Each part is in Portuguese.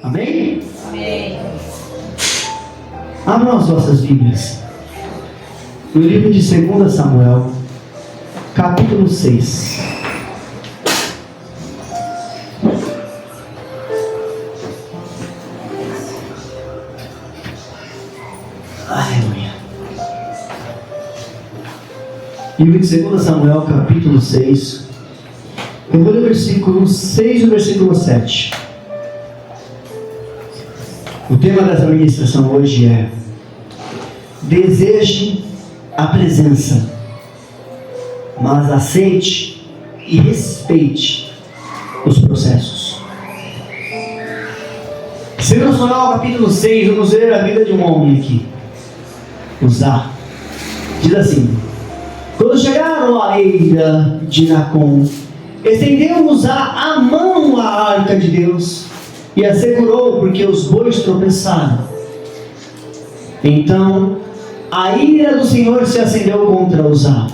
Amém? Amém. Abram as vossas Bíblias no livro de 2 Samuel, capítulo 6. Aleluia. Livro de 2 Samuel, capítulo 6. Eu vou ler o versículo 6 e o versículo 7. O tema dessa ministração hoje é: deseje a presença, mas aceite e respeite os processos. 2 Samuel capítulo 6, vamos ver a vida de um homem aqui, Uzá. Diz assim: quando chegaram à eira de Nacon, estendeu Uzá a mão à arca de Deus e a segurou, porque os bois tropeçaram. Então a ira do Senhor se acendeu contra Uzá,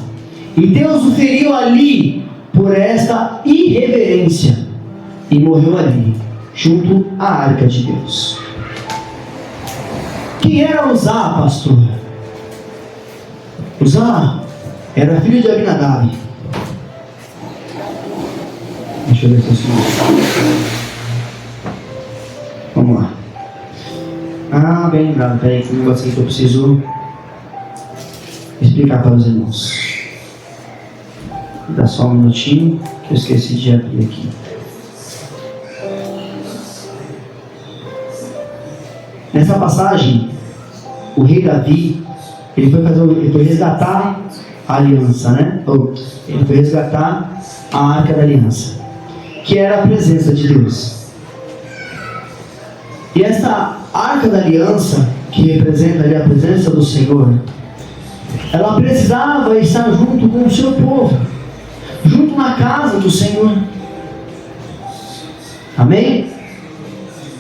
e Deus o feriu ali por esta irreverência, e morreu ali, junto à arca de Deus. Quem era Uzá, pastor? Uzá era filho de Abinadab. Deixa eu ver se eu sei. Vamos lá. Bem lembrado. Peraí, que um negócio que eu preciso explicar para os irmãos. Dá só um minutinho, que eu esqueci de abrir aqui. Nessa passagem, o rei Davi, ele foi resgatar a aliança, né? Ele foi resgatar a arca da aliança, que era a presença de Deus. E essa arca da aliança, que representa ali a presença do Senhor, ela precisava estar junto com o seu povo, junto na casa do Senhor. Amém?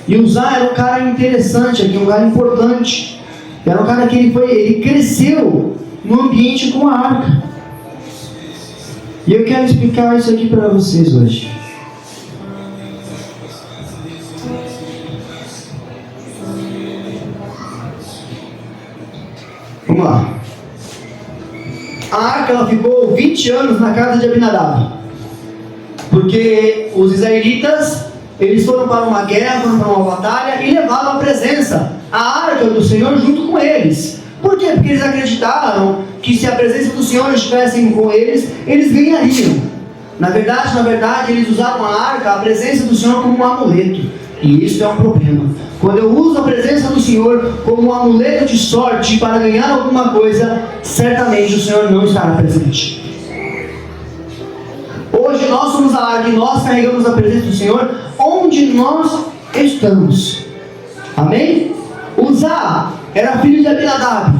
E Uzá era um cara interessante aqui, um cara importante. Era um cara que ele cresceu no ambiente com a arca. E eu quero explicar isso aqui para vocês hoje. Vamos lá. A arca ela ficou 20 anos na casa de Abinadab, porque os israelitas eles foram para uma guerra, foram para uma batalha e levaram a presença, a arca do Senhor junto com eles. Por quê? Porque eles acreditaram que se a presença do Senhor estivesse com eles, eles ganhariam. Na verdade, eles usavam a arca, a presença do Senhor, como um amuleto. E isso é um problema. Quando eu uso a presença do Senhor como um amuleto de sorte para ganhar alguma coisa, certamente o Senhor não estará presente. Hoje nós somos a arca e nós carregamos a presença do Senhor onde nós estamos. Amém? Uzá era filho de Abinadab.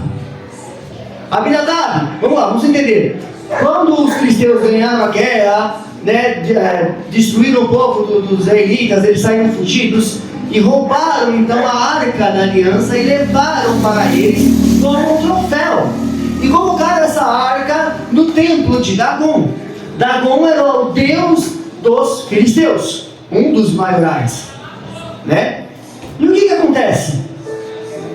Abinadab, vamos lá, vamos entender. Quando os cristãos ganharam a guerra, destruíram o povo dos israelitas, eles saíram fugidos e roubaram então a arca da aliança e levaram para eles como um troféu. E colocaram essa arca no templo de Dagon. Dagon era o deus dos filisteus, um dos maiorais, né? E o que acontece?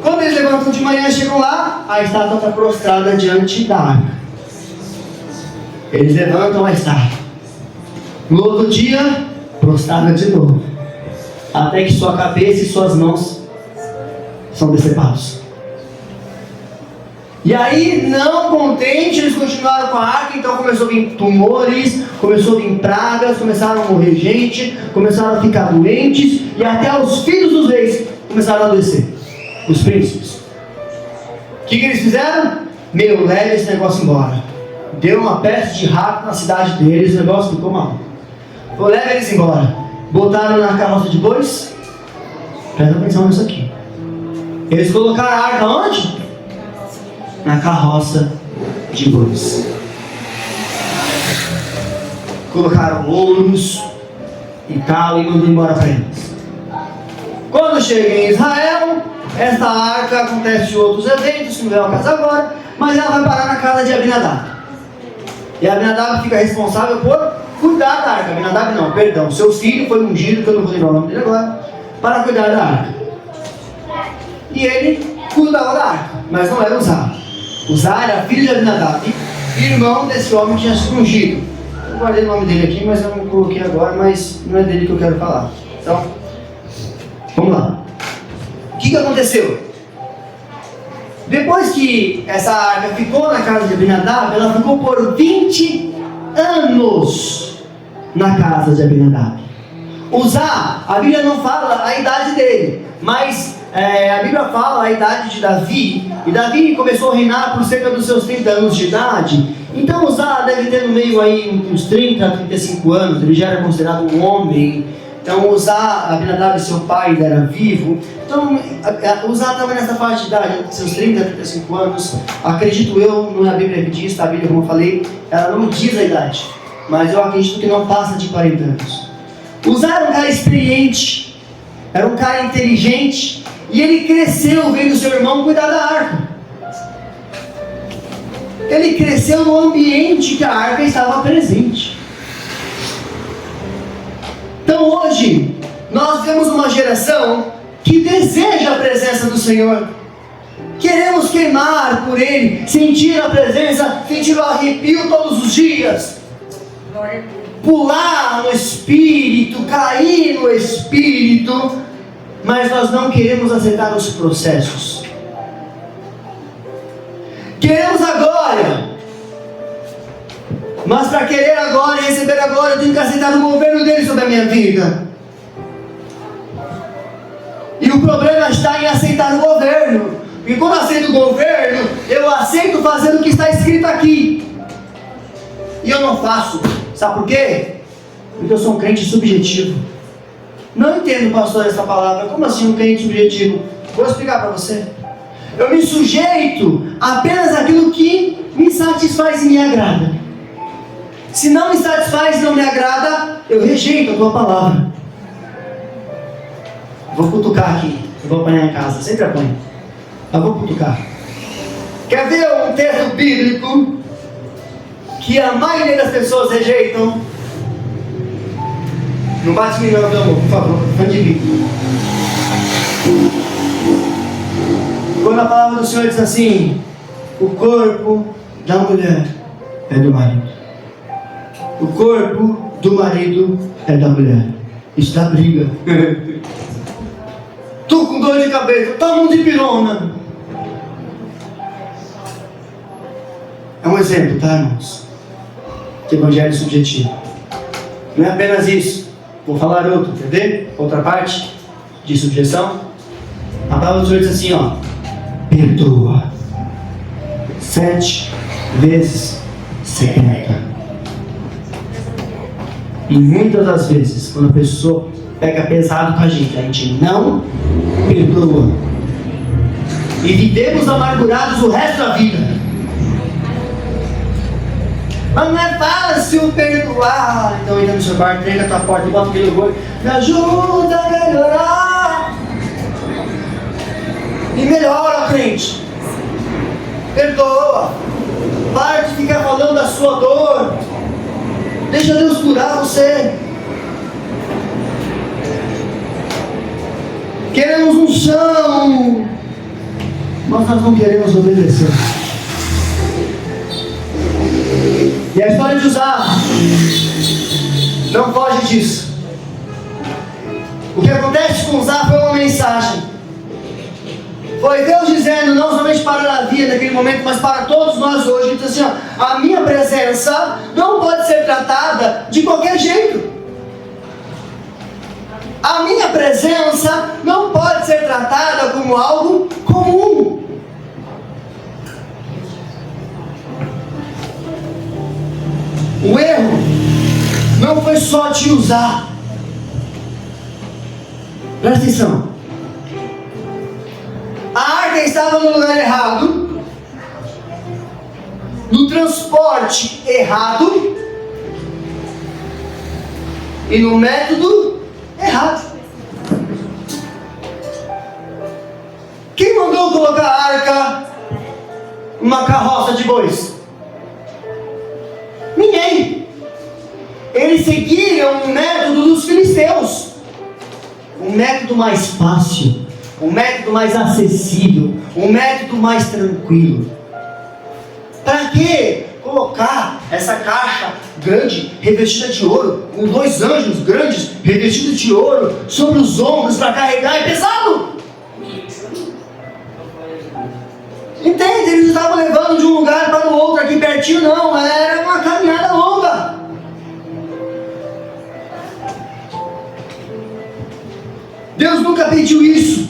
Quando eles levantam de manhã, chegam lá, a estátua está prostrada diante da arca. Eles levantam a estátua. No outro dia, prostrada de novo, até que sua cabeça e suas mãos são decepados. E aí, não contente, eles continuaram com a arca. Então começou a vir tumores, começou a vir pragas, começaram a morrer gente, começaram a ficar doentes, e até os filhos dos reis começaram a adoecer, os príncipes. O que eles fizeram? Leve esse negócio embora. Deu uma peste de rato na cidade deles, o negócio ficou mal. Leve eles embora. Botaram na carroça de bois. Presta atenção nisso aqui. Eles colocaram a arca onde? Na carroça de bois. Colocaram ouros e tal, e mandou embora para eles. Quando chega em Israel, esta arca acontece outros eventos, que não é o caso agora, mas ela vai parar na casa de Abinadab. E Abinadab fica responsável por cuidar da arca. Abinadab não, perdão, seu filho foi ungido, que eu não vou lembrar o nome dele agora, para cuidar da arca. E ele cuidava da arca, mas não era Uzá. Uzá era filho de Abinadab, irmão desse homem que tinha sido ungido. Eu guardei o nome dele aqui, mas eu não coloquei agora, mas não é dele que eu quero falar. Então, vamos lá. O que aconteceu? Depois que essa arca ficou na casa de Abinadab, ela ficou por 20 anos na casa de Abinadab. Uzá, a Bíblia não fala a idade dele, mas a Bíblia fala a idade de Davi, e Davi começou a reinar por cerca dos seus 30 anos de idade. Então Uzá deve ter no meio aí uns 30 a 35 anos, ele já era considerado um homem. Então Uzá, Abinadab, seu pai, ele era vivo. Então Uzá estava nessa faixa de idade, seus 30 a 35 anos, acredito eu, não é a Bíblia que diz, a Bíblia, como eu falei, ela não diz a idade, mas eu acredito que não passa de 40 anos. Uzá era um cara experiente, era um cara inteligente, e ele cresceu vendo seu irmão cuidar da arca. Ele cresceu no ambiente que a arca estava presente. Então hoje, nós vemos uma geração que deseja a presença do Senhor. Queremos queimar por Ele, sentir a presença, sentir o arrepio todos os dias. Pular no Espírito, cair no Espírito, mas nós não queremos aceitar os processos. Queremos a glória, mas para querer a glória e receber a glória, eu tenho que aceitar o governo dele sobre a minha vida. E o problema está em aceitar o governo. E quando eu aceito o governo, eu aceito fazer o que está escrito aqui. E eu não faço. Sabe por quê? Porque eu sou um crente subjetivo. Não entendo, pastor, essa palavra. Como assim um crente subjetivo? Vou explicar para você. Eu me sujeito apenas àquilo que me satisfaz e me agrada. Se não me satisfaz e não me agrada, eu rejeito a tua palavra. Vou cutucar aqui. Eu vou apanhar em casa. Sempre apanho. Mas vou cutucar. Quer ver um texto bíblico que a maioria das pessoas rejeitam? Não bate em mim não, meu amor, por favor. Fã de mim. Quando a palavra do Senhor diz assim: o corpo da mulher é do marido. O corpo do marido é da mulher. Isso dá briga. Tô com dor de cabeça, toma um dipirona. É um exemplo, tá, irmãos? Que evangelho subjetivo. Não é apenas isso. Vou falar outro, quer ver? Outra parte de subjeção. A palavra do Senhor diz assim, ó: perdoa 7 vezes 70. E muitas das vezes, quando a pessoa pega pesado com a gente não perdoa. E vivemos amargurados o resto da vida. Mas não é fácil perdoar. Então entra no seu quarto, tranca a tua porta e bota aquele louvor: me ajuda a melhorar. E melhora, crente. Perdoa. Para de ficar falando da sua dor. Deixa Deus curar você. Queremos unção, mas nós não queremos obedecer. E a história de Uzá não foge disso. O que acontece com Uzá foi uma mensagem. Foi Deus dizendo, não somente para Davi naquele momento, mas para todos nós hoje. Ele diz assim, ó: a minha presença não pode ser tratada de qualquer jeito. A minha presença não pode ser tratada como algo comum. O erro não foi só te usar. Presta atenção. A arca estava no lugar errado, no transporte errado e no método errado. Quem mandou colocar a arca numa carroça de bois? Ninguém. Eles seguiram o método dos filisteus. um método mais fácil, um método mais acessível, um método mais tranquilo. Para que colocar essa caixa grande, revestida de ouro, com 2 anjos grandes, revestidos de ouro, sobre os ombros para carregar? É pesado! Entende? Eles estavam levando de um lugar para o outro aqui pertinho, não, era uma caminhada longa. Deus nunca pediu isso.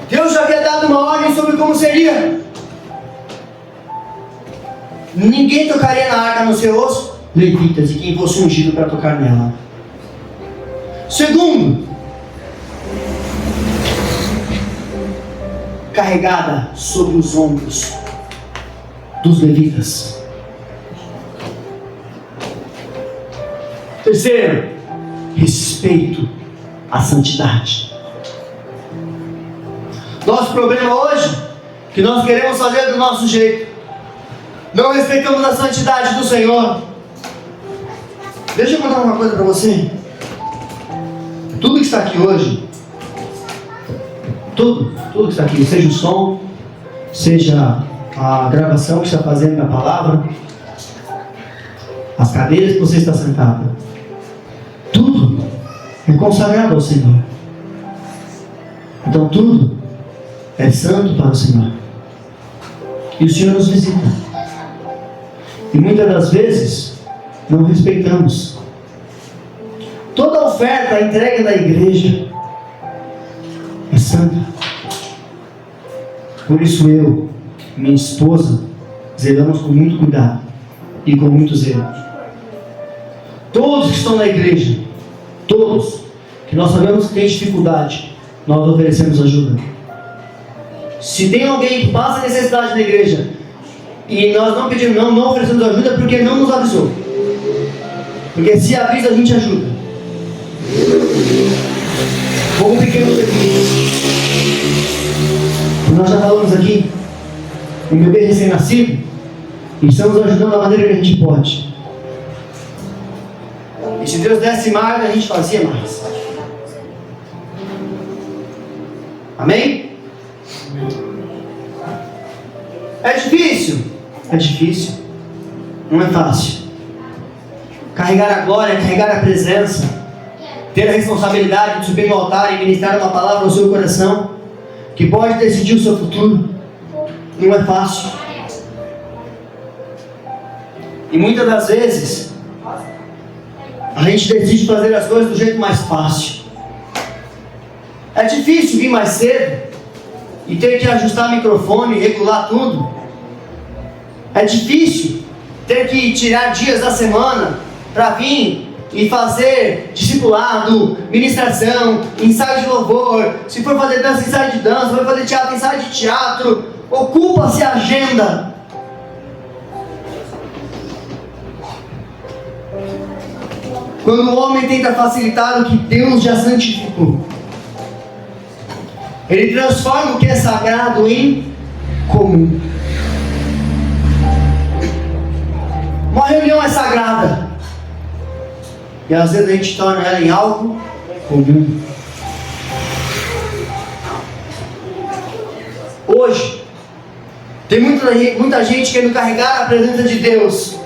Deus já havia dado uma ordem sobre como seria. Ninguém tocaria na arca, a não ser os levitas, e quem fosse ungido para tocar nela. Segundo, carregada sobre os ombros dos levitas. Terceiro, respeito à santidade. Nosso problema hoje, que nós queremos fazer do nosso jeito, não respeitamos a santidade do Senhor. Deixa eu contar uma coisa para você. Tudo que está aqui hoje, tudo que está aqui, seja o som, seja a gravação que está fazendo da palavra, as cadeiras que você está sentado, tudo é consagrado ao Senhor. Então tudo é santo para o Senhor. E o Senhor nos visita. E muitas das vezes não respeitamos. Toda oferta entregue na igreja é santa. Por isso eu, minha esposa, zelamos com muito cuidado e com muito zelo. Todos que estão na igreja, todos que nós sabemos que tem dificuldade, nós oferecemos ajuda. Se tem alguém que passa necessidade na igreja e nós não pedimos, não oferecemos ajuda, porque não nos avisou. Porque se avisa, a gente ajuda. Como um pequeno nós já falamos aqui, um bebê recém-nascido, e estamos ajudando da maneira que a gente pode. E se Deus desse mais, a gente fazia mais. Amém? É difícil? É difícil. Não é fácil. Carregar a glória, carregar a presença, ter a responsabilidade de subir no altar e ministrar uma palavra ao seu coração, que pode decidir o seu futuro, não é fácil. E muitas das vezes a gente decide fazer as coisas do jeito mais fácil. É difícil vir mais cedo e ter que ajustar o microfone, regular tudo. É difícil ter que tirar dias da semana para vir e fazer discipulado, ministração, ensaio de louvor. Se for fazer dança, ensaio de dança. Se for fazer teatro, ensaio de teatro. Ocupa-se a agenda. Quando o homem tenta facilitar o que Deus já santificou, ele transforma o que é sagrado em comum. Uma reunião é sagrada, e às vezes a gente torna ela em algo comum. Hoje, tem muita gente querendo carregar a presença de Deus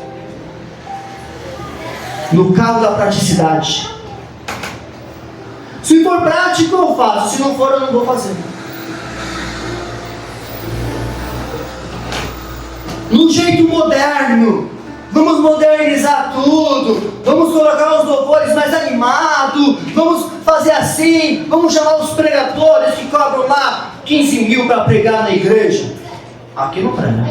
no carro da praticidade. Se for prático, eu faço. Se não for, eu não vou fazer. No jeito moderno. Vamos modernizar tudo. Vamos colocar os louvores mais animados. Vamos fazer assim. Vamos chamar os pregadores que cobram lá 15 mil para pregar na igreja. Aqui não prega.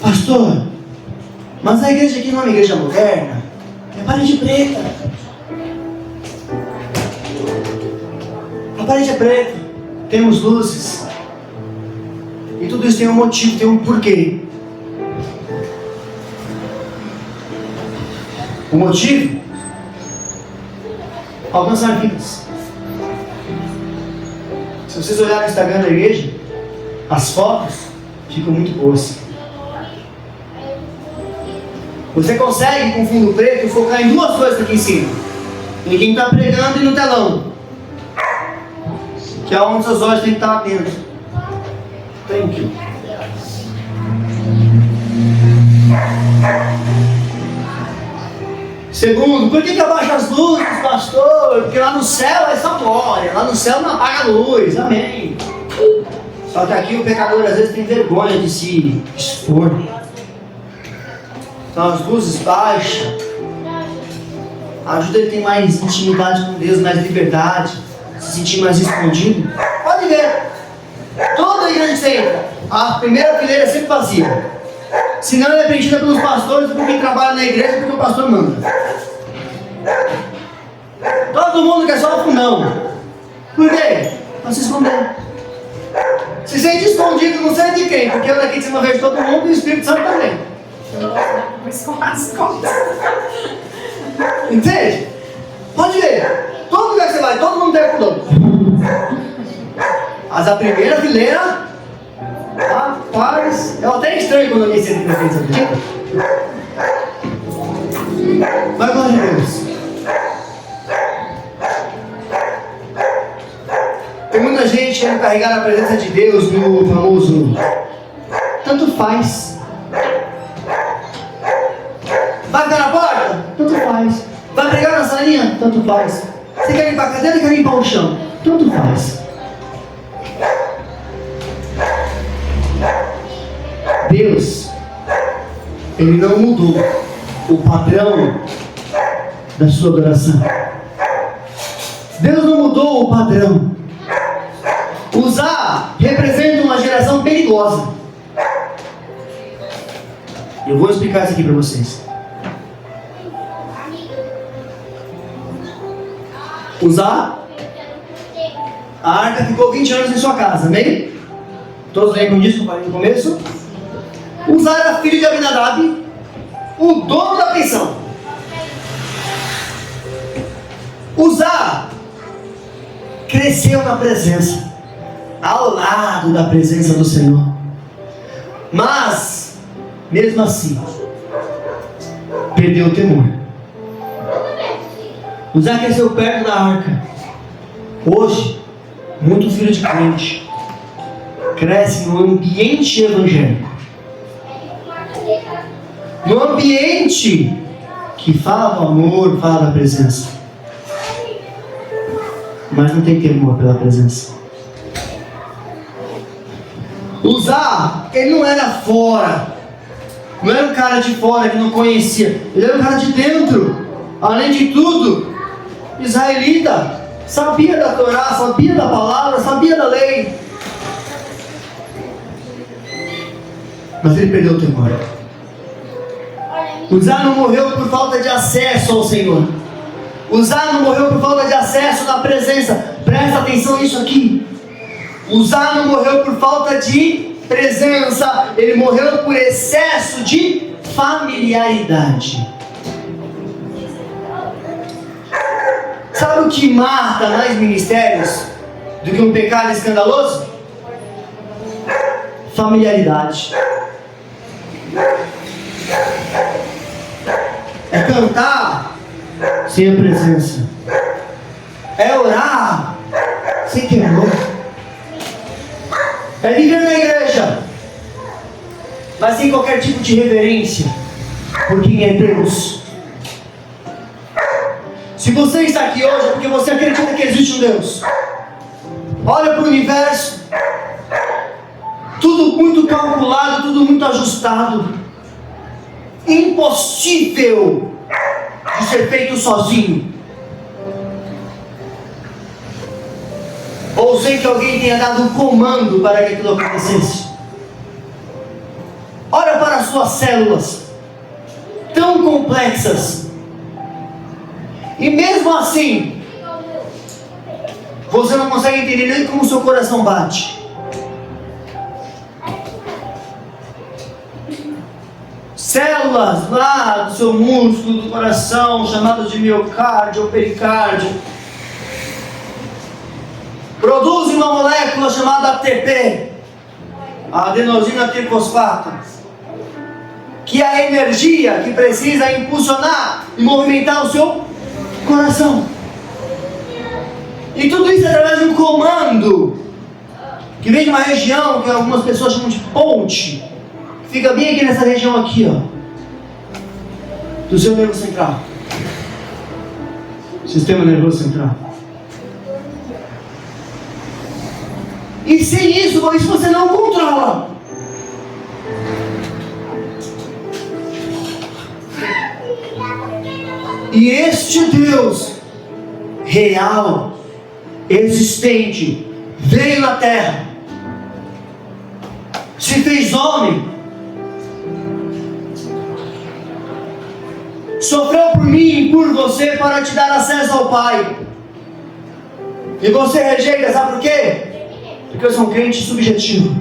Pastor, mas a igreja aqui não é uma igreja moderna. É parede preta. A parede é preta. Temos luzes. E tudo isso tem um motivo, tem um porquê. O motivo? Alcançar vidas. Se vocês olharem no Instagram da igreja, as fotos ficam muito boas. Você consegue, com fundo preto, focar em duas coisas aqui em cima. Em quem está pregando e no telão. Que é onde seus olhos têm que estar atentos. Thank you. Segundo, por que abaixa as luzes, pastor? Porque lá no céu é só glória. Lá no céu não apaga a luz. Amém. Só que aqui o pecador às vezes tem vergonha de se expor. Então as luzes baixam. Ajuda ele a ter mais intimidade com Deus, mais liberdade. Se sentir mais escondido. Pode ver. Toda igreja que você entra, a primeira fileira é sempre vazia. Se não, ela é preenchida pelos pastores, por quem trabalha na igreja, porque o pastor manda. Todo mundo quer só o fundão. Por quê? Para se esconder. Se sente escondido, não sei de quem, porque eu daqui de cima vejo todo mundo e o Espírito Santo também. Entende? Pode ver. Todo lugar que você vai, todo mundo tem fundão. Mas a primeira fileira, rapaz, é até estranho quando alguém senta na frente, sabe? Mas glória a Deus. Tem muita gente querendo carregar a presença de Deus no famoso tanto faz. Vai ficar na porta? Tanto faz. Vai pregar na salinha? Tanto faz. Você quer limpar a cadeira ou quer limpar o chão? Tanto faz. Deus, Ele não mudou o padrão da sua adoração. Deus não mudou o padrão. Uzá representa uma geração perigosa. Eu vou explicar isso aqui para vocês. Uzá, a arca ficou 20 anos em sua casa, amém? Todos lembram disso que eu falei no começo? Uzá era filho de Abinadab, o dono da pensão. Uzá cresceu na presença, ao lado da presença do Senhor. Mas, mesmo assim, perdeu o temor. Uzá cresceu perto da arca. Hoje, muito filho de crente cresce no ambiente evangélico. No ambiente que fala do amor, fala da presença. Mas não tem temor pela presença. Uzá, ele não era fora. Não era um cara de fora que não conhecia. Ele era um cara de dentro. Além de tudo, israelita. Sabia da Torá, sabia da palavra, sabia da lei. Mas ele perdeu o temor. Uzá não morreu por falta de acesso ao Senhor. Uzá não morreu por falta de acesso na presença. Presta atenção nisso aqui. Uzá não morreu por falta de presença. Ele morreu por excesso de familiaridade. Sabe o que mata mais ministérios do que um pecado escandaloso? Familiaridade. É cantar sem a presença. É orar sem temor. É viver na igreja, mas sem qualquer tipo de reverência por quem é Deus. Se você está aqui hoje é porque você acredita que existe um Deus. Olha para o universo, tudo muito calculado, tudo muito ajustado. Impossível de ser feito sozinho. Ou sem que alguém tenha dado um comando para que aquilo acontecesse. Olha para as suas células, tão complexas. E mesmo assim, você não consegue entender nem como o seu coração bate. Células lá do seu músculo, do coração, chamadas de miocárdio ou pericárdio, produzem uma molécula chamada ATP, a adenosina trifosfato. que é a energia que precisa impulsionar e movimentar o seu coração. E tudo isso através de um comando que vem de uma região que algumas pessoas chamam de ponte, que fica bem aqui nessa região aqui, ó, do seu nervo central. Sistema nervoso central. E sem isso você não controla. E este Deus real, existente, veio na terra, se fez homem, sofreu por mim e por você para te dar acesso ao Pai. E você rejeita, sabe por quê? Porque eu sou um crente subjetivo.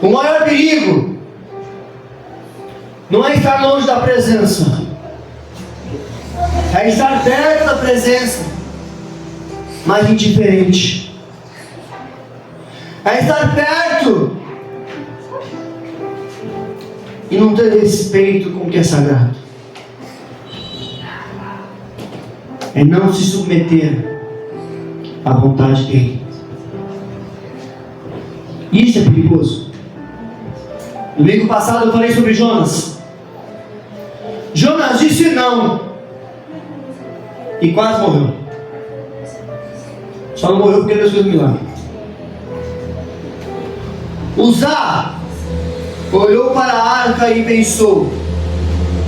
O maior perigo não é estar longe da presença, é estar perto da presença, mas indiferente. É estar perto e não ter respeito com o que é sagrado. É não se submeter à vontade dele. Isso é perigoso. Domingo passado eu falei sobre Jonas. Jonas disse não e quase morreu. Só não morreu porque Deus fez um milagre. Uzá olhou para a arca e pensou: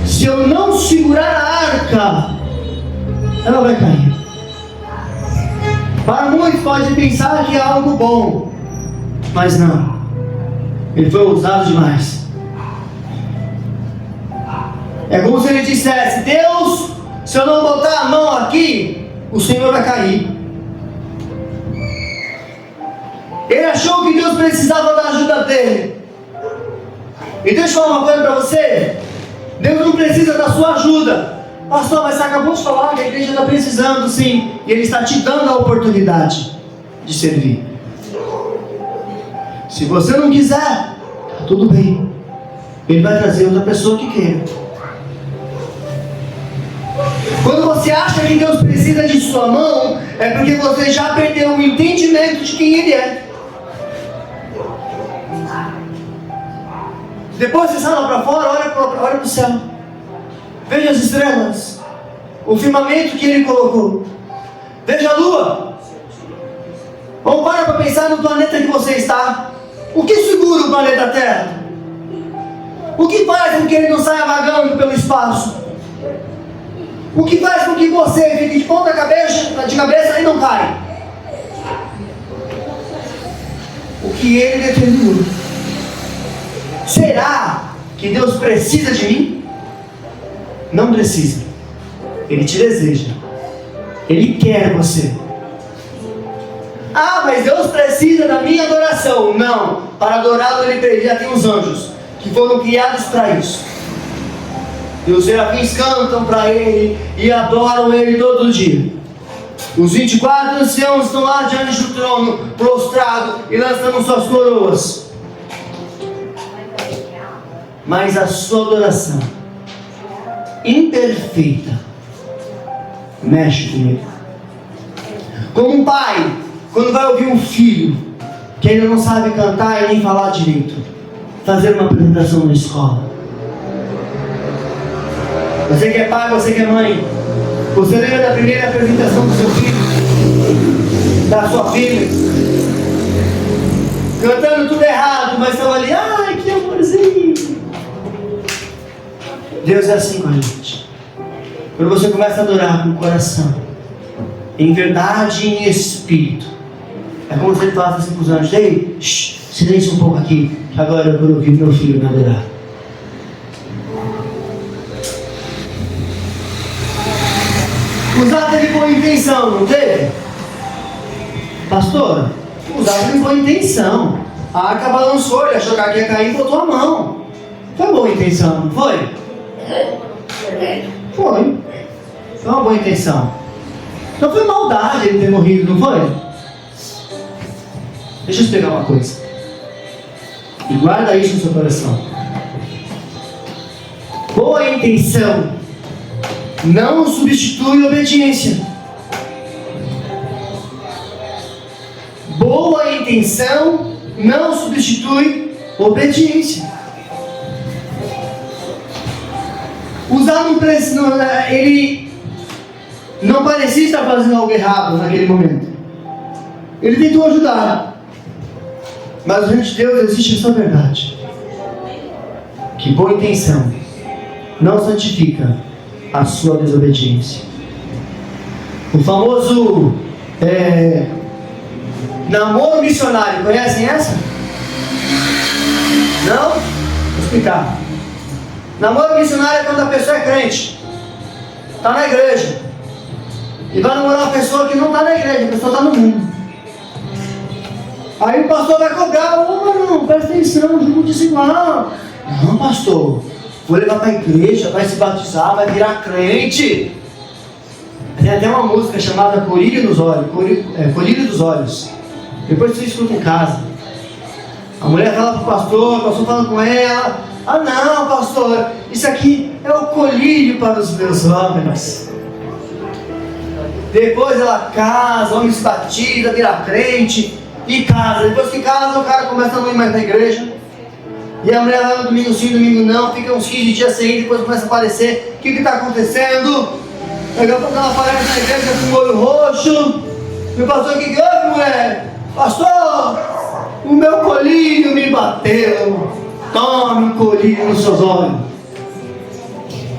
se eu não segurar a arca, ela vai cair. Para muitos pode pensar que é algo bom, mas não. Ele foi ousado demais. É como se ele dissesse: Deus, se eu não botar a mão aqui, o Senhor vai cair. Ele achou que Deus precisava da ajuda dele. E deixa eu falar uma coisa para você: Deus não precisa da sua ajuda. Pastor, mas você acabou de falar que a igreja está precisando, sim. E Ele está te dando a oportunidade de servir. Se você não quiser, tudo bem. Ele vai trazer outra pessoa que queira. Quando você acha que Deus precisa de sua mão, é porque você já perdeu o entendimento de quem Ele é. Depois você sai lá para fora, olha para o céu. Veja as estrelas, o firmamento que Ele colocou. Veja a lua. Ou para pensar no planeta que você está. O que segura o planeta Terra? O que faz com que ele não saia vagando pelo espaço? O que faz com que você fique de ponta cabeça e não cai? O que Ele determinou. Será que Deus precisa de mim? Não precisa. Ele te deseja. Ele quer você. Ah, mas Deus precisa da minha adoração. Não. Para adorá-lo Ele já tem os anjos que foram criados para isso. E os serafins cantam para Ele e adoram Ele todo dia. Os 24 anciãos estão lá diante do trono, prostrados e lançando suas coroas. Mas a sua adoração imperfeita mexe com Ele. Como um pai, quando vai ouvir um filho que ainda não sabe cantar e nem falar direito, fazer uma apresentação na escola. Você que é pai, você que é mãe, você lembra da primeira apresentação do seu filho, da sua filha, cantando tudo errado, mas estava ali, ai que amorzinho. Deus é assim com a gente. Quando você começa a adorar com o coração, em verdade e em espírito, é como se Ele falasse assim para os anjos: ei, silêncio um pouco aqui, que agora eu vou ouvir meu filho me adorar. Uzá teve boa intenção, não teve? Pastor, Uzá teve boa intenção. A arca balançou, ele achou que a arca ia cair e botou a mão. Foi boa intenção, não foi? Foi. Foi uma boa intenção. Então foi maldade ele ter morrido, não foi? Deixa eu explicar uma coisa. E guarda isso no seu coração. Boa intenção não substitui obediência. Boa intenção não substitui obediência. Ele não parecia estar fazendo algo errado naquele momento. Ele tentou ajudar. Mas no reino de Deus existe essa verdade: que boa intenção não santifica a sua desobediência. O famoso namoro missionário, conhecem essa? Não? Vou explicar. Namoro missionário é quando a pessoa é crente, está na igreja, e vai namorar uma pessoa que não está na igreja, a pessoa está no mundo. Aí o pastor vai cobrar: não, presta atenção, jogo desigual. Não, pastor, vou levar para a igreja, vai se batizar, vai virar crente. Tem até uma música chamada Colírio dos Olhos. Depois você escuta em casa. A mulher fala para o pastor fala com ela: não, pastor, isso aqui é o colírio para os meus olhos. Depois ela casa, o homem se batiza, vira crente e casa. Depois que casa, o cara começa a não ir mais na igreja. E a mulher vai no domingo sim, domingo não, fica uns 15 dias sem ir, depois começa a aparecer. O que está acontecendo? Daqui a pouco ela aparece na igreja com o olho roxo. E o pastor: o que houve, mulher? Pastor, o meu colírio me bateu. Tome um colírio nos seus olhos.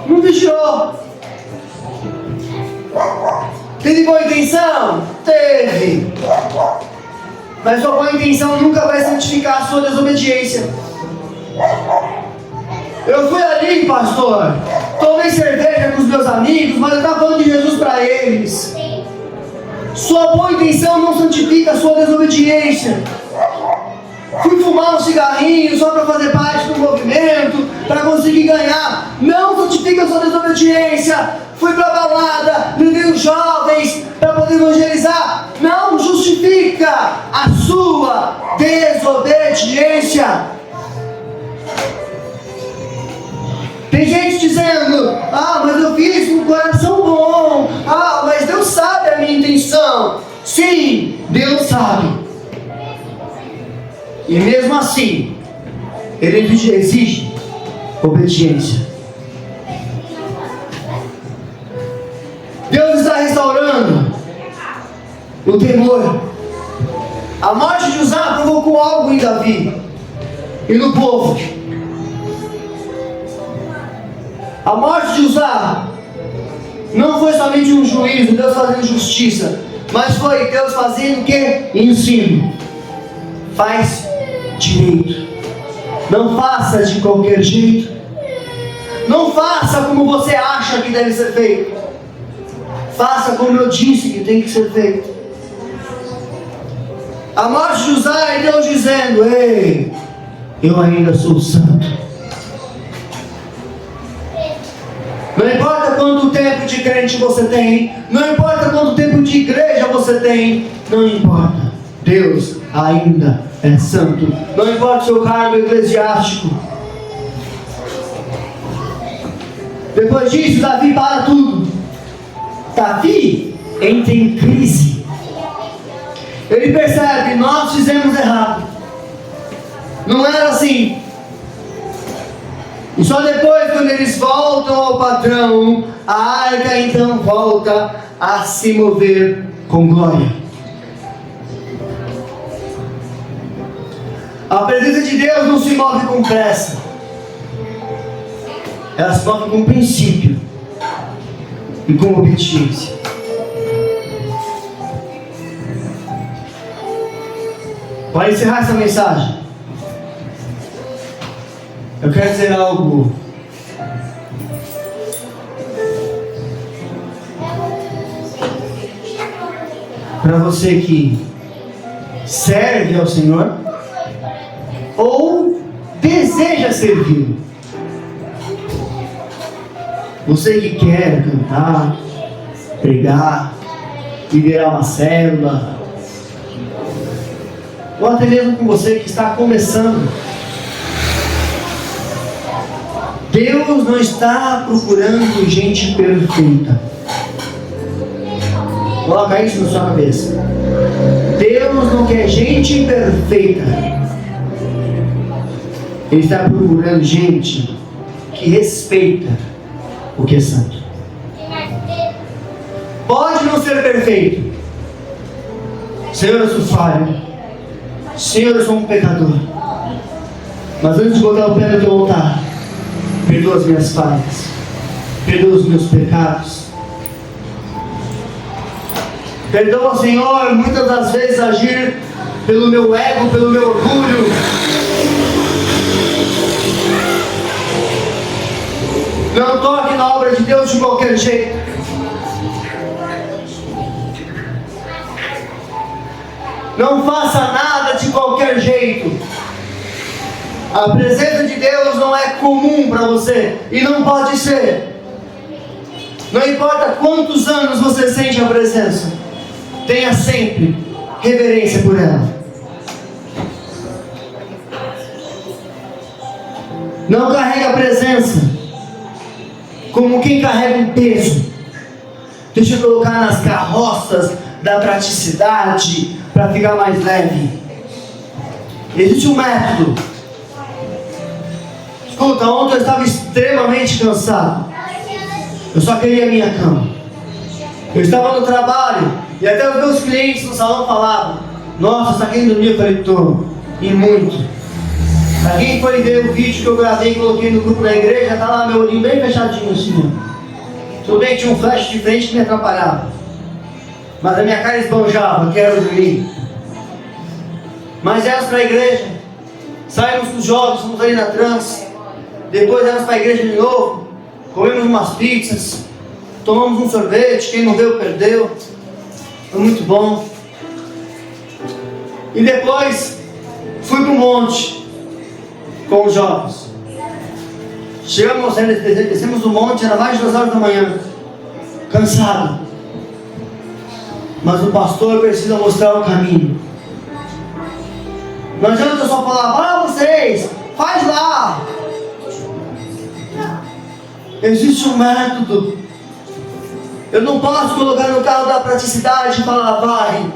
Não vigiou. Teve boa intenção? Teve. Mas sua boa intenção nunca vai santificar a sua desobediência. Eu fui ali, pastor, tomei cerveja com os meus amigos, mas eu estava falando de Jesus para eles. Sua boa intenção não santifica a sua desobediência. Fui fumar um cigarrinho só para fazer parte do movimento, para conseguir ganhar. Não santifica a sua desobediência. Fui para a balada, levei os jovens para poder evangelizar. Não justifica a sua desobediência. Tem gente dizendo: mas eu fiz com um coração bom. Mas Deus sabe a minha intenção. Sim, Deus sabe. E mesmo assim, Ele exige obediência. Deus está restaurando o temor. A morte de Uzá provocou algo em Davi e no povo. A morte de Uzá não foi somente um juízo, Deus fazendo justiça, mas foi Deus fazendo o que? Ensino. Faz direito. Não faça de qualquer jeito. Não faça como você acha que deve ser feito. Faça como eu disse que tem que ser feito. A morte de Uzá é Deus dizendo: ei, eu ainda sou santo. Não importa quanto tempo de crente você tem, não importa quanto tempo de igreja você tem, não importa. Deus ainda é santo. Não importa o seu cargo eclesiástico. Depois disso, Davi para tudo. Davi entra em crise. Ele percebe: nós fizemos errado. Não era assim. E só depois, quando eles voltam ao padrão, a arca então volta a se mover com glória. A presença de Deus não se move com pressa. Ela se move com princípio e com obediência. Para encerrar essa mensagem, eu quero dizer algo para você que serve ao Senhor ou deseja servir. Você que quer cantar, pregar, liderar uma célula, ou até mesmo com você que está começando Deus não está procurando gente perfeita. Coloca isso na sua cabeça. Deus não quer gente perfeita. Ele está procurando gente que respeita o que é santo. Pode não ser perfeito. Senhor, eu sou falho. Senhor, eu sou um pecador. Mas antes de botar o pé no teu altar, perdoa as minhas falhas, perdoa os meus pecados. Perdoa, Senhor, muitas das vezes agir pelo meu ego, pelo meu orgulho. Não toque na obra de Deus de qualquer jeito. Não faça nada de qualquer jeito. A presença de Deus não é comum para você e não pode ser. Não importa quantos anos você sente a presença, tenha sempre reverência por ela. Não carregue a presença como quem carrega um peso. Deixa eu colocar nas carroças da praticidade para ficar mais leve. Existe um método. Escuta, ontem eu estava extremamente cansado. Eu só queria a minha cama. Eu estava no trabalho e até os meus clientes no salão falavam: nossa, está querendo dormir? Eu falei: tô, e muito. Pra quem foi ver o vídeo que eu gravei e coloquei no grupo da igreja, tá lá meu olhinho bem fechadinho assim. Tudo bem que tinha um flash de frente que me atrapalhava, mas a minha cara esbanjava, quero dormir. Mas viemos para a igreja, saímos com os jovens, fomos ali na trans, depois viemos para a igreja de novo, comemos umas pizzas, tomamos um sorvete, quem não deu, perdeu, foi muito bom. E depois fui para o monte com os jovens. Chegamos, descemos do monte, era mais de 2 horas da manhã, cansado, mas o pastor precisa mostrar o caminho. Não adianta eu só falar: para vocês, faz lá. Existe um método. Eu não posso colocar no carro da praticidade e falar: vai.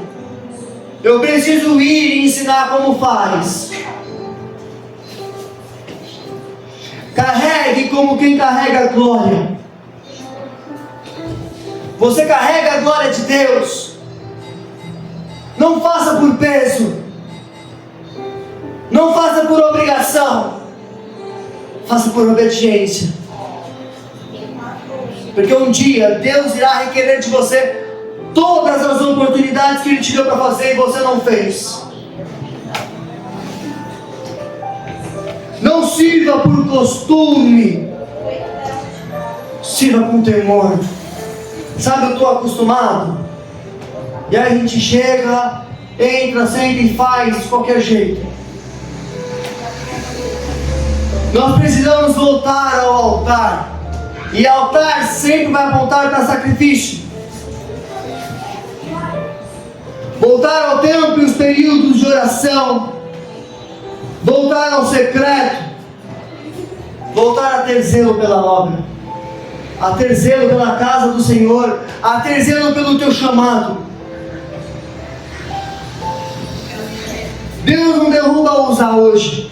Eu preciso ir e ensinar como faz. Carregue como quem carrega a glória. Você carrega a glória de Deus. Não faça por peso. Não faça por obrigação. Faça por obediência. Porque um dia Deus irá requerer de você todas as oportunidades que Ele te deu para fazer e você não fez. Não sirva por costume. Sirva com temor. Sabe, eu estou acostumado. E aí a gente chega, entra, senta e faz de qualquer jeito. Nós precisamos voltar ao altar. E altar sempre vai apontar para sacrifício. Voltar ao tempo e os períodos de oração. Voltar ao secreto. Voltar a ter zelo pela obra. A ter zelo pela casa do Senhor. A ter zelo pelo teu chamado. Deus não derruba Uza hoje.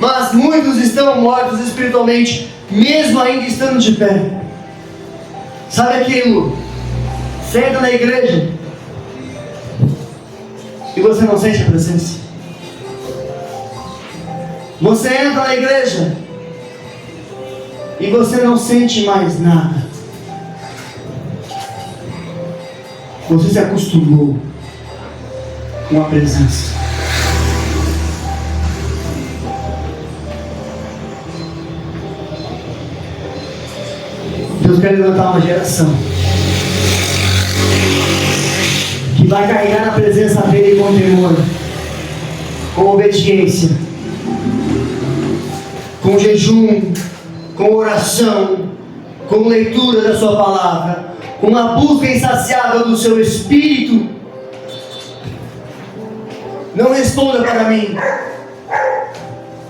Mas muitos estão mortos espiritualmente, mesmo ainda estando de pé. Sabe aquilo? Senta na igreja e você não sente a presença. Você entra na igreja e você não sente mais nada. Você se acostumou com a presença. Deus quer levantar uma geração que vai carregar na presença dele com temor, com obediência, com jejum, com oração, com leitura da sua palavra, com a busca insaciável do seu espírito. Não responda para mim,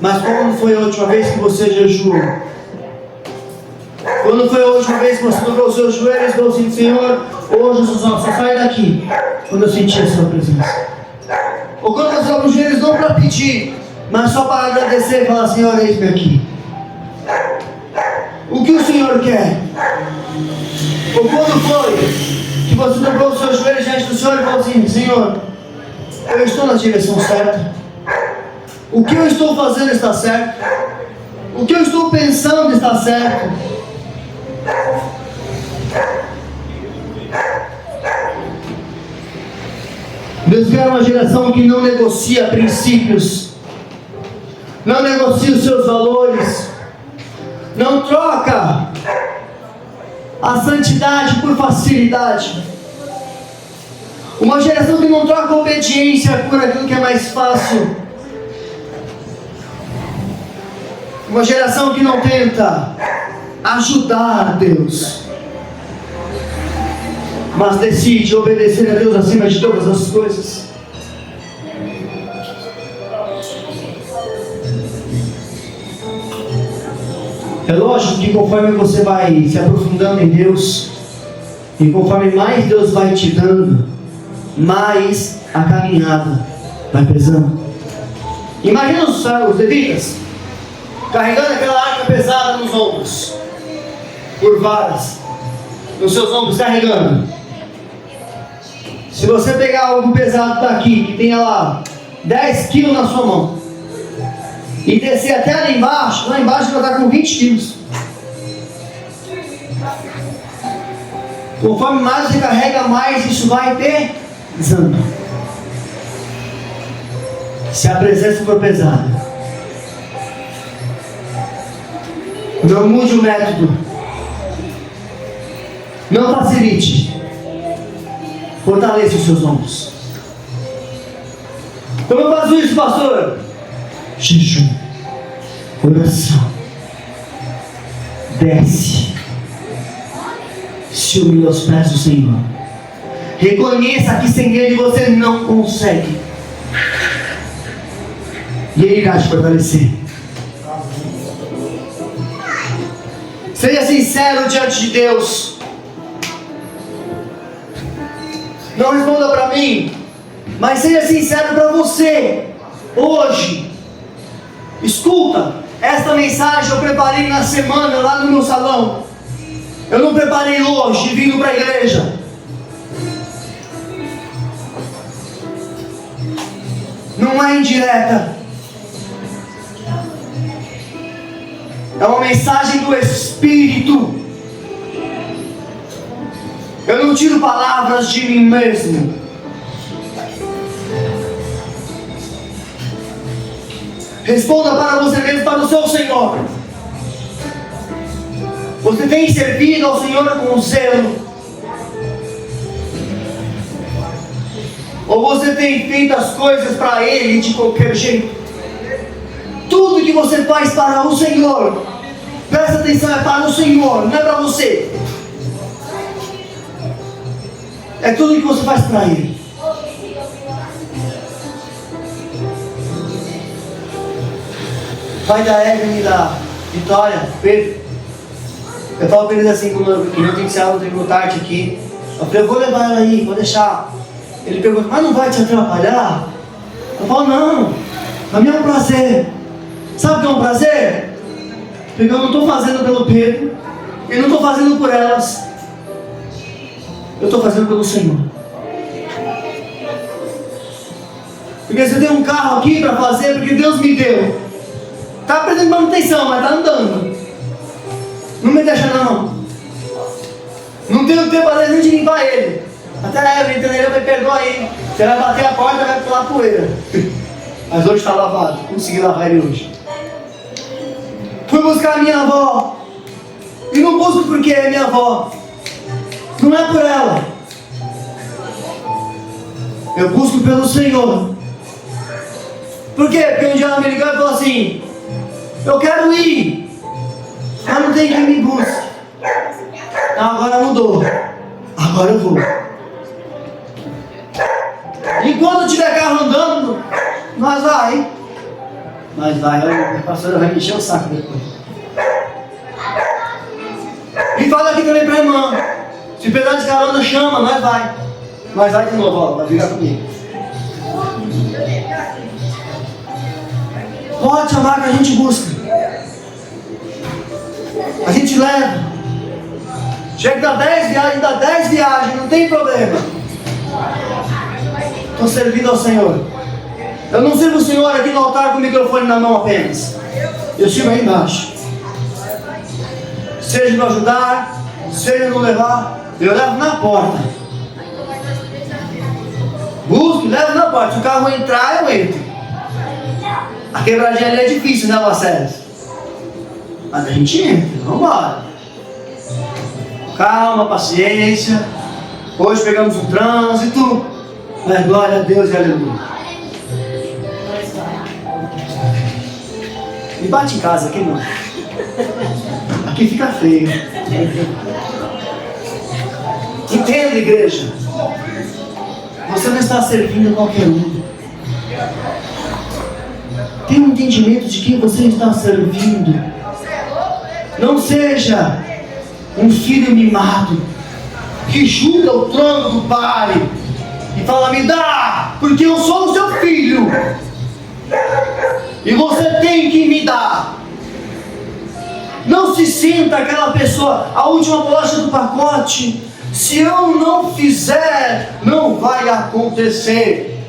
mas como foi a última vez que você jejuou? Quando foi a última vez que você dobrou os seus joelhos e falou assim: Senhor, hoje só sai daqui quando eu sentir a sua presença? Ou quando você dobra os joelhos não para pedir, mas só para agradecer e falar: Senhor, eis-me aqui. O que o Senhor quer? Ou quando foi que você dobrou os seus joelhos diante do Senhor e falou assim: Senhor, eu estou na direção certa? O que eu estou fazendo está certo? O que eu estou pensando está certo? Deus quer uma geração que não negocia princípios, não negocia os seus valores, não troca a santidade por facilidade. Uma geração que não troca a obediência por aquilo que é mais fácil. Uma geração que não tenta ajudar a Deus, mas decide obedecer a Deus acima de todas as coisas. É lógico que conforme você vai se aprofundando em Deus, e conforme mais Deus vai te dando, mais a caminhada vai pesando. Imagina os levitas carregando aquela arca pesada nos ombros, curvadas, nos seus ombros carregando. Se você pegar algo pesado daqui, que tenha lá 10 quilos na sua mão, e descer até lá embaixo vai estar com 20 quilos. Conforme mais você carrega, mais isso vai pesando. Se a presença for pesada, não mude o método, não facilite, fortaleça os seus ombros. Como eu faço isso, pastor? Jejum, oração, desce, se humilha aos pés do Senhor, reconheça que sem Ele você não consegue, e Ele irá te fortalecer. Seja sincero diante de Deus. Não responda para mim, mas seja sincero para você. Hoje, escuta, esta mensagem eu preparei na semana lá no meu salão. Eu não preparei hoje vindo para a igreja. Não é indireta. É uma mensagem do Espírito. Eu não tiro palavras de mim mesmo. Responda para você mesmo, para o seu Senhor. Você tem servido ao Senhor com zelo? Ou você tem feito as coisas para Ele de qualquer jeito? Tudo que você faz para o Senhor, presta atenção, é para o Senhor, não é para você. É tudo que você faz para Ele. Pai da Evelyn e da Vitória, Pedro, eu falo para eles assim, que não tem que ser aula, tem que ir tarde aqui. Eu falei: eu vou levar ela aí, vou deixar. Ele pergunta: mas não vai te atrapalhar? Eu falo: não, para mim é um prazer. Sabe o que é um prazer? Porque eu não estou fazendo pelo Pedro, e não estou fazendo por elas, eu estou fazendo pelo Senhor. Porque você tem um carro aqui para fazer, porque Deus me deu. Está prestando manutenção, mas está andando. Não me deixa não. Não tenho tempo às vezes de limpar ele. Até a Evelyn entendeu, me perdoa aí. Você vai bater a porta e vai pular poeira. Mas hoje está lavado, consegui lavar ele hoje. Fui buscar a minha avó. E não busco porque é minha avó. Não é por ela. Eu busco pelo Senhor. Por quê? Porque um dia ela me ligou e falou assim: eu quero ir, mas não tem quem me busque. Não, agora mudou. Agora eu vou. Enquanto tiver carro andando, nós vai. Nós vai. A pastora vai me encher o saco depois. E fala aqui também para a irmã. Se precisar de carona, chama, nós vai. Nós vai de novo, ó, vai brigar comigo. Pode chamar que a gente busca. A gente leva. Chega que dá 10 viagens, não tem problema. Estou servindo ao Senhor. Eu não sirvo o Senhor aqui no altar com o microfone na mão apenas. Eu sirvo aí embaixo. Seja me ajudar, seja me levar, eu levo na porta. Busco, levo na porta. Se o carro entrar, eu entro. A quebradinha ali é difícil, né, Lacerda? Mas a gente entra, vamos embora. Calma, paciência. Hoje pegamos um trânsito. Mas glória a Deus e aleluia. Me bate em casa aqui, não. Aqui fica feio. Entenda, igreja. Você não está servindo qualquer um. Tenha um entendimento de quem você está servindo. Não seja um filho mimado que julga o trono do pai e fala: me dá, porque eu sou o seu filho e você tem que me dar. Não se sinta aquela pessoa, a última bolacha do pacote. Se eu não fizer, não vai acontecer.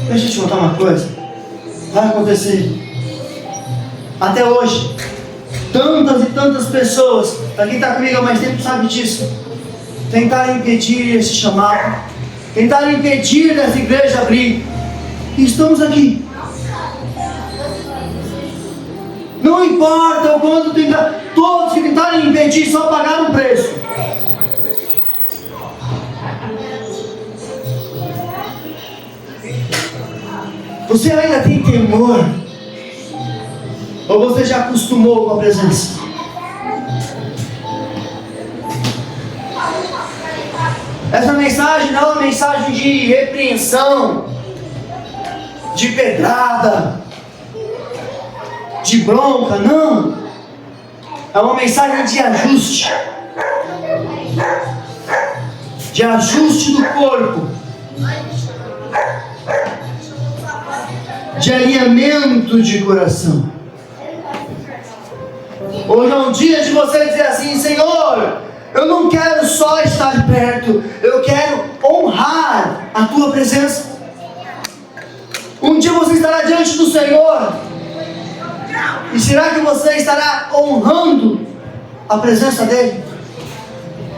Deixa eu te contar uma coisa. Vai acontecer. Até hoje, tantas e tantas pessoas, para quem está comigo há mais tempo sabe disso, tentaram impedir esse chamado, tentaram impedir dessa igreja abrir. E estamos aqui. Não importa o quanto tentar, todos que tentaram impedir só pagaram o preço. Você ainda tem temor? Ou você já acostumou com a presença? Essa mensagem não é uma mensagem de repreensão, de pedrada, de bronca, não. É uma mensagem de ajuste. De ajuste do corpo. De alinhamento de coração. Hoje é um dia de você dizer assim: Senhor, eu não quero só estar perto, eu quero honrar a tua presença. Um dia você estará diante do Senhor, e será que você estará honrando a presença dele?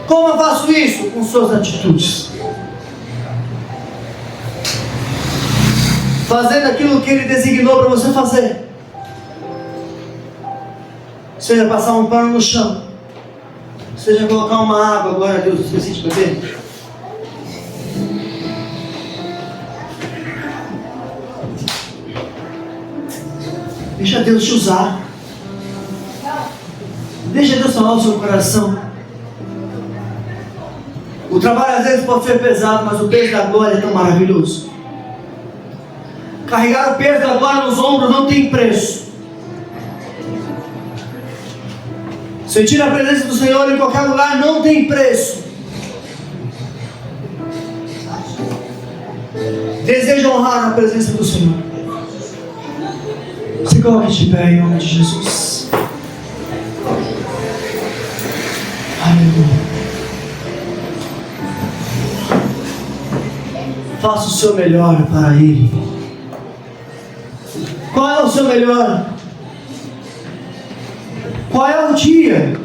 Como eu faço isso? Com suas atitudes, fazendo aquilo que ele designou para você fazer. Seja passar um pano no chão, seja colocar uma água. Glória a Deus, esqueci de beber. Deixa Deus te usar. Deixa Deus falar o seu coração. O trabalho às vezes pode ser pesado, mas o peso da glória é tão maravilhoso. Carregar o peso da glória nos ombros não tem preço. Sentir a presença do Senhor em qualquer lugar não tem preço. Deseja honrar a presença do Senhor. Se coloque de pé em nome de Jesus. Aleluia. Faça o seu melhor para Ele. Qual é o seu melhor? Qual é o dia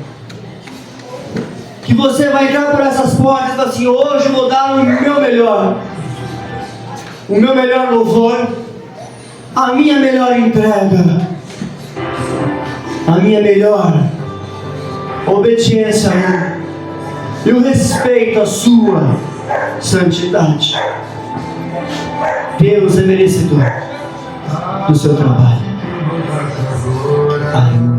que você vai entrar por essas portas e falar assim: hoje eu vou dar o meu melhor, o meu melhor louvor, a minha melhor entrega, a minha melhor obediência a Ele e o respeito à sua santidade. Deus é merecedor do seu trabalho. Aleluia.